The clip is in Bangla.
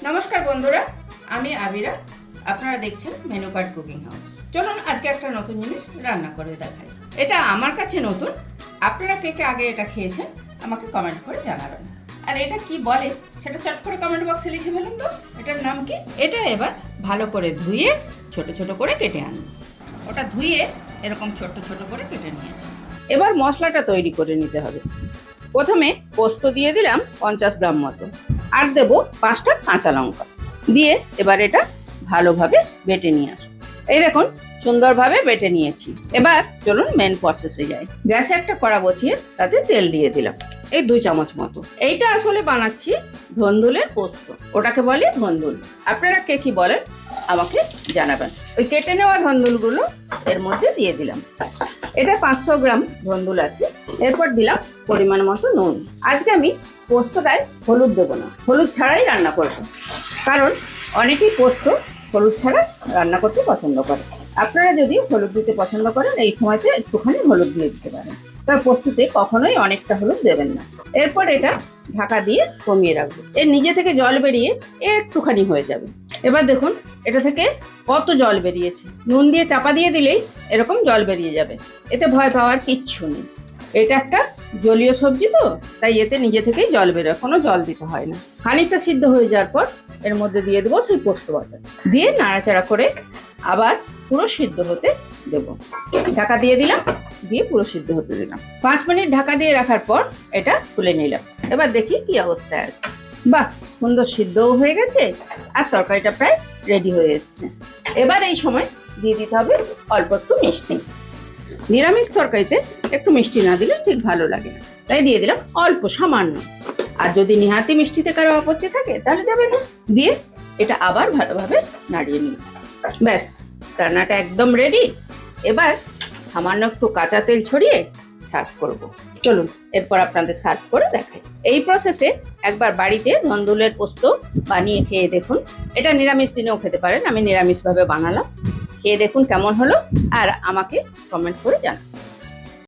নমস্কার বন্ধুরা, আমি আবিরা। আপনারা দেখছেন মেনু কার্ড কুকিং হাউস। চলুন আজকে একটা নতুন জিনিস রান্না করে দেখাই। এটা আমার কাছে নতুন, আপনারা কে কে আগে এটা খেয়েছেন আমাকে কমেন্ট করে জানাবেন। আর এটা কি বলে সেটা চট করে কমেন্ট বক্সে লিখে ফেলুন তো। এটার নাম কি? এটা এবার ভালো করে ধুয়ে ছোট ছোট করে কেটে আনুন। ওটা ধুয়ে এরকম ছোট ছোট করে কেটে নিয়েছি। এবার মশলাটা তৈরি করে নিতে হবে। প্রথমে পোস্ত দিয়ে দিলাম 50 গ্রাম মতো, আর দেব 5টা কাঁচা লঙ্কা দিয়ে এবার এটা ভালোভাবে বেটে নিয়ে আসুন। এই দেখুন সুন্দরভাবে বেটে নিয়েছি। এবার চলুন মেন প্রসেসে যাই। গ্যাসে একটা কড়া বসিয়ে তাতে তেল দিয়ে দিলাম, এই 2 চামচ মতো। এইটা আসলে বানাচ্ছি ধন্দুলের পোস্ত, ওটাকে বলে ধন্দুল। আপনারা কে কি বলেন আমাকে জানাবেন। ওই কেটে নেওয়া ধন্দুলগুলো এর মধ্যে দিয়ে দিলাম। এটা 500 গ্রাম ধন্দুল আছে। এরপর দিলাম পরিমাণ মতো নুন। আজকে আমি পোস্তটায় হলুদ দেবো না, হলুদ ছাড়াই রান্না করবো, কারণ অনেকেই পোস্ত হলুদ ছাড়া রান্না করতে পছন্দ করে। আপনারা যদি হলুদ দিতে পছন্দ করেন এই সময়তে একটুখানি হলুদ দিয়ে দিতে পারেন, তবে পোস্ততে কখনোই অনেকটা হলুদ দেবেন না। এরপর এটা ঢাকা দিয়ে কমিয়ে রাখবো। এর নিজে থেকে জল বেরিয়ে একটুখানি হয়ে যাবে। এবার দেখুন এটা থেকে কত জল বেরিয়েছে। নুন দিয়ে চাপা দিয়ে দিলেই এরকম জল বেরিয়ে যাবে, এতে ভয় পাওয়ার কিচ্ছু নেই। এটা একটা জলীয় সবজি তো, তাই এতে নিজে থেকেই জল বেরোয়, কোনো জল দিতে হয় না। খানিকটা সিদ্ধ হয়ে যাওয়ার পর এর মধ্যে দিয়ে দেবো সেই পোস্ত বাটা, দিয়ে নাড়াচাড়া করে আবার পুরো সিদ্ধ হতে দেবো। ঢাকা দিয়ে দিলাম, দিয়ে পুরো সিদ্ধ হতে দিলাম। 5 মিনিট ঢাকা দিয়ে রাখার পর এটা তুলে নিলাম। এবার দেখি কি অবস্থায় আছে। বাহ, সুন্দর সিদ্ধও হয়ে গেছে আর তরকারিটা প্রায় রেডি হয়ে এসছে। এবার এই সময় দিয়ে দিতে হবে অল্প একটু মিষ্টি। নিরামিষ তরকারিতে একটু মিষ্টি না দিলে ঠিক ভালো লাগে না, তাই দিয়ে দিলাম অল্প সামান্য। আর যদি নিহাতি মিষ্টিতে কারো আপত্তি থাকে তাহলে দেবেন না। দিয়ে এটা আবার ভালোভাবে নাড়িয়ে নিন। ব্যাস, রান্নাটা একদম রেডি। এবার সামান্য একটু কাঁচা তেল ছড়িয়ে সার্ভ করব। চলুন এরপর আপনাদের সার্ভ করে দেখাই। এই প্রসেসে একবার বাড়িতে ধন্দুলের পোস্ত বানিয়ে খেয়ে দেখুন। এটা নিরামিষ দিনেও খেতে পারেন, আমি নিরামিষভাবে বানালাম। খেয়ে দেখুন কেমন হলো আর আমাকে কমেন্ট করে জানান।